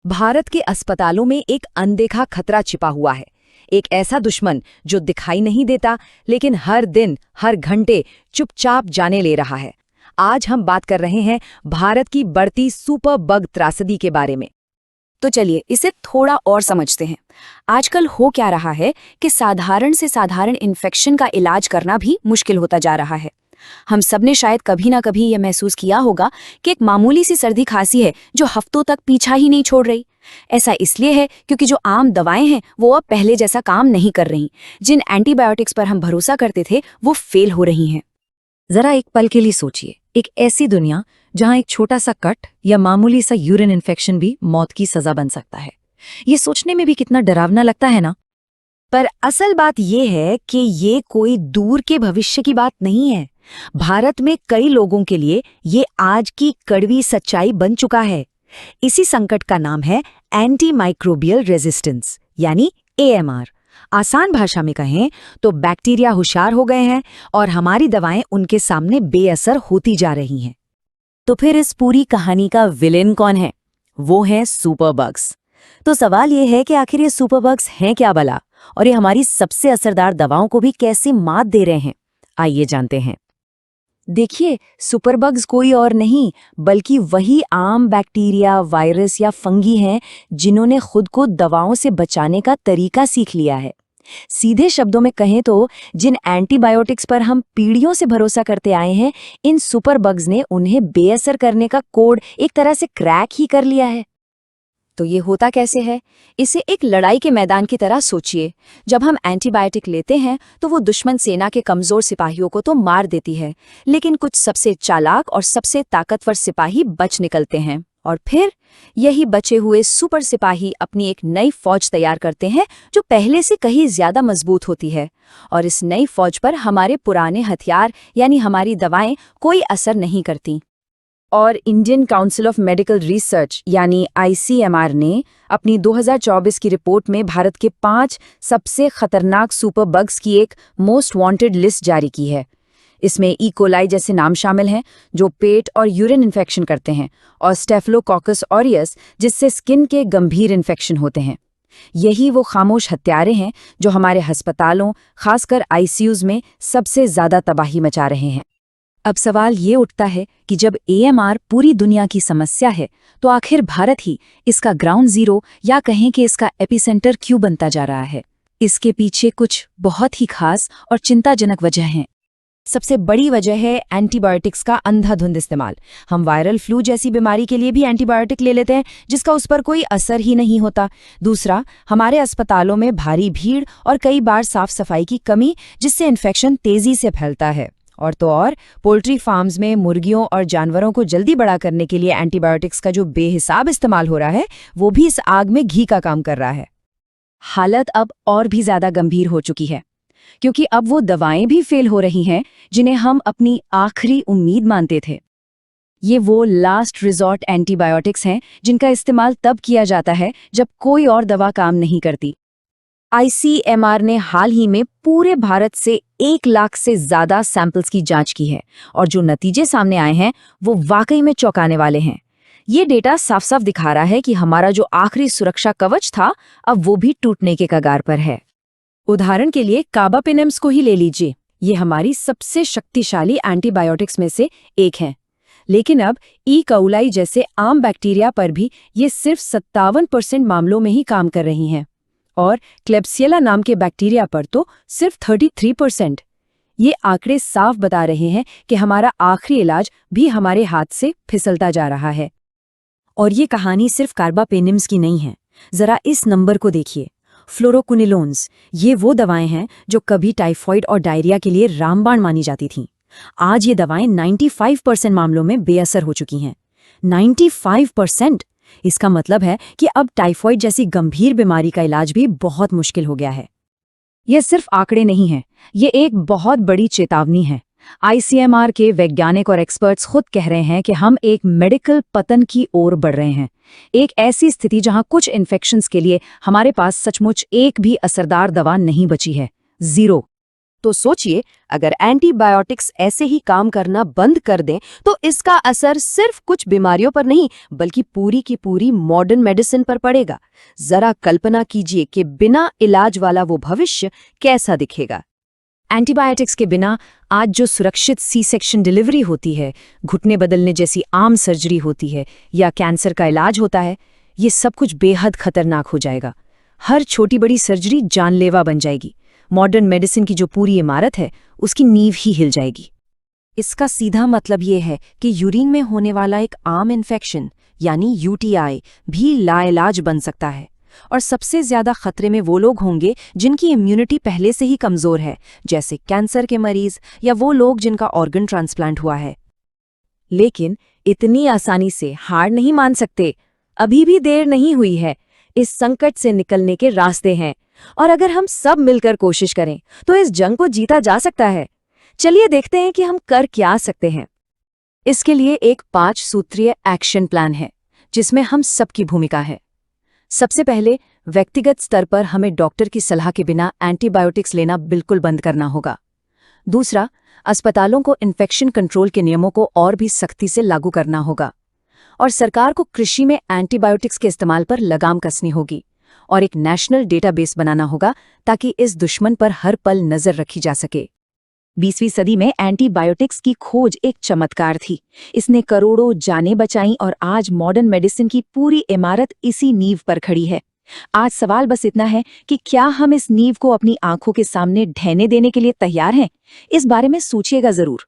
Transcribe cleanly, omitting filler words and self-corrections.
भारत के अस्पतालों में एक अनदेखा खतरा छिपा हुआ है। एक ऐसा दुश्मन जो दिखाई नहीं देता लेकिन हर दिन हर घंटे चुपचाप जाने ले रहा है। आज हम बात कर रहे हैं भारत की बढ़ती सुपर बग त्रासदी के बारे में। तो चलिए इसे थोड़ा और समझते हैं। आजकल हो क्या रहा है कि साधारण से साधारण इन्फेक्शन का इलाज करना भी मुश्किल होता जा रहा है। हम सबने शायद कभी ना कभी यह महसूस किया होगा कि एक मामूली सी सर्दी खांसी है जो हफ्तों तक पीछा ही नहीं छोड़ रही। ऐसा इसलिए है क्योंकि जो आम दवाएं हैं वो अब पहले जैसा काम नहीं कर रही। जिन एंटीबायोटिक्स पर हम भरोसा करते थे वो फेल हो रही हैं। जरा एक पल के लिए सोचिए, एक ऐसी दुनिया जहां एक छोटा सा कट या मामूली सा यूरिन इन्फेक्शन भी मौत की सजा बन सकता है। ये सोचने में भी कितना डरावना लगता है ना। पर असल बात यह है कि ये कोई दूर के भविष्य की बात नहीं है। भारत में कई लोगों के लिए ये आज की कड़वी सच्चाई बन चुका है। इसी संकट का नाम है एंटीमाइक्रोबियल रेजिस्टेंस यानी AMR। आसान भाषा में कहें तो बैक्टीरिया होशियार हो गए हैं और हमारी दवाएं उनके सामने बेअसर होती जा रही हैं। तो फिर इस पूरी कहानी का विलेन कौन है? वो है सुपर बग्स। तो सवाल ये है कि आखिर ये सुपर बग्स हैं क्या भला, और ये हमारी सबसे असरदार दवाओं को भी कैसे मात दे रहे हैं? आइए जानते हैं। देखिए, सुपरबग्स कोई और नहीं बल्कि वही आम बैक्टीरिया, वायरस या फंगी हैं जिन्होंने खुद को दवाओं से बचाने का तरीका सीख लिया है। सीधे शब्दों में कहें तो जिन एंटीबायोटिक्स पर हम पीढ़ियों से भरोसा करते आए हैं, इन सुपरबग्स ने उन्हें बेअसर करने का कोड एक तरह से क्रैक ही कर लिया है। तो ये होता कैसे है? इसे एक लड़ाई के मैदान की तरह सोचिए। जब हम एंटीबायोटिक लेते हैं तो वो दुश्मन सेना के कमजोर सिपाहियों को तो मार देती है, लेकिन कुछ सबसे चालाक और सबसे ताकतवर सिपाही बच निकलते हैं। और फिर यही बचे हुए सुपर सिपाही अपनी एक नई फौज तैयार करते हैं जो पहले से कहीं ज्यादा मजबूत होती है। और इस नई फौज पर हमारे पुराने हथियार यानी हमारी दवाएं कोई असर नहीं करती। और Indian council of medical research यानी ICMR ने अपनी 2024 की रिपोर्ट में भारत के 5 सबसे खतरनाक सुपर बग्स की एक मोस्ट वांटेड लिस्ट जारी की है। इसमें कोलाई जैसे नाम शामिल हैं जो पेट और यूरिन इन्फेक्शन करते हैं, और स्टेफिलोकोकस ऑरियस जिससे स्किन के गंभीर इन्फेक्शन होते हैं। यही वो खामोश हत्यारे हैं जो हमारे अस्पतालों, खासकर ICUs में सबसे ज्यादा तबाही मचा रहे हैं। अब सवाल ये उठता है कि जब AMR पूरी दुनिया की समस्या है तो आखिर भारत ही इसका ग्राउंड जीरो या कहें कि इसका एपिसेंटर क्यों बनता जा रहा है? इसके पीछे कुछ बहुत ही खास और चिंताजनक वजह हैं। सबसे बड़ी वजह है एंटीबायोटिक्स का अंधाधुंध इस्तेमाल। हम वायरल फ्लू जैसी बीमारी के लिए भी एंटीबायोटिक ले लेते हैं जिसका उस पर कोई असर ही नहीं होता। दूसरा, हमारे अस्पतालों में भारी भीड़ और कई बार साफ सफाई की कमी जिससे इन्फेक्शन तेजी से फैलता है। और तो और पोल्ट्री फार्म्स में मुर्गियों और जानवरों को जल्दी बड़ा करने के लिए एंटीबायोटिक्स का जो बेहिसाब इस्तेमाल हो रहा है वो भी इस आग में घी का काम कर रहा है। हालत अब और भी ज्यादा गंभीर हो चुकी है क्योंकि अब वो दवाएं भी फेल हो रही हैं जिन्हें हम अपनी आखिरी उम्मीद मानते थे। ये वो लास्ट रिजॉर्ट एंटीबायोटिक्स हैं जिनका इस्तेमाल तब किया जाता है जब कोई और दवा काम नहीं करती। ICMR ने हाल ही में पूरे भारत से 1 लाख से ज्यादा सैंपल्स की जांच की है और जो नतीजे सामने आए हैं वो वाकई में चौंकाने वाले हैं। ये डेटा साफ साफ दिखा रहा है कि हमारा जो आखिरी सुरक्षा कवच था अब वो भी टूटने के कगार पर है। उदाहरण के लिए कार्बापेनेम्स को ही ले लीजिए। ये हमारी सबसे शक्तिशाली एंटीबायोटिक्स में से एक है, लेकिन अब कोलाई जैसे आम बैक्टीरिया पर भी ये सिर्फ 57% मामलों में ही काम कर रही हैं, और क्लेब्सियला नाम के बैक्टीरिया पर तो सिर्फ 33%। ये आंकड़े साफ बता रहे हैं कि हमारा आखिरी इलाज भी हमारे हाथ से फिसलता जा रहा है। और ये कहानी सिर्फ कार्बापेनेम्स की नहीं है। जरा इस नंबर को देखिए, फ्लोरोक्विनोलोन्स। ये वो दवाएं हैं जो कभी टाइफॉइड और डायरिया के लिए रामबाण मानी जाती थीं। आज ये दवाएं 95% मामलों में बेअसर हो चुकी हैं। 95%! इसका मतलब है कि अब टाइफॉइड जैसी गंभीर बीमारी का इलाज भी बहुत मुश्किल हो गया है। यह सिर्फ आंकड़े नहीं हैं, ये एक बहुत बड़ी चेतावनी है। ICMR के वैज्ञानिक और एक्सपर्ट्स खुद कह रहे हैं कि हम एक मेडिकल पतन की ओर बढ़ रहे हैं। एक ऐसी स्थिति जहां कुछ इन्फेक्शंस के लिए हमारे पास सचमुच एक भी असरदार दवा नहीं बची है। 0। तो सोचिए, अगर एंटीबायोटिक्स ऐसे ही काम करना बंद कर दें तो इसका असर सिर्फ कुछ बीमारियों पर नहीं बल्कि पूरी की पूरी मॉडर्न मेडिसिन पर पड़ेगा। जरा कल्पना कीजिए कि बिना इलाज वाला वो भविष्य कैसा दिखेगा। एंटीबायोटिक्स के बिना आज जो सुरक्षित सी सेक्शन डिलीवरी होती है, घुटने बदलने जैसी आम सर्जरी होती है या कैंसर का इलाज होता है, ये सब कुछ बेहद खतरनाक हो जाएगा। हर छोटी बड़ी सर्जरी जानलेवा बन जाएगी। मॉडर्न मेडिसिन की जो पूरी इमारत है उसकी नींव ही हिल जाएगी। इसका सीधा मतलब ये है कि यूरिन में होने वाला एक आम इन्फेक्शन यानी यूटीआई भी लाइलाज बन सकता है। और सबसे ज्यादा खतरे में वो लोग होंगे जिनकी इम्यूनिटी पहले से ही कमजोर है, जैसे कैंसर के मरीज या वो लोग जिनका ऑर्गन ट्रांसप्लांट हुआ है। लेकिन इतनी आसानी से हार नहीं मान सकते। अभी भी देर नहीं हुई है। इस संकट से निकलने के रास्ते हैं और अगर हम सब मिलकर कोशिश करें तो इस जंग को जीता जा सकता है। चलिए देखते हैं कि हम कर क्या सकते हैं। इसके लिए एक 5 सूत्रीय एक्शन प्लान है जिसमें हम सबकी भूमिका है। सबसे पहले व्यक्तिगत स्तर पर हमें डॉक्टर की सलाह के बिना एंटीबायोटिक्स लेना बिल्कुल बंद करना होगा। दूसरा, अस्पतालों को इन्फेक्शन कंट्रोल के नियमों को और भी सख्ती से लागू करना होगा और सरकार को कृषि में एंटीबायोटिक्स के इस्तेमाल पर लगाम कसनी होगी और एक नेशनल डेटाबेस बनाना होगा ताकि इस दुश्मन पर हर पल नजर रखी जा सके। 20वीं सदी में एंटीबायोटिक्स की खोज एक चमत्कार थी। इसने करोड़ों जानें बचाईं और आज मॉडर्न मेडिसिन की पूरी इमारत इसी नींव पर खड़ी है। आज सवाल बस इतना है कि क्या हम इस नींव को अपनी आंखों के सामने ढहने देने के लिए तैयार हैं? इस बारे में सोचिएगा जरूर।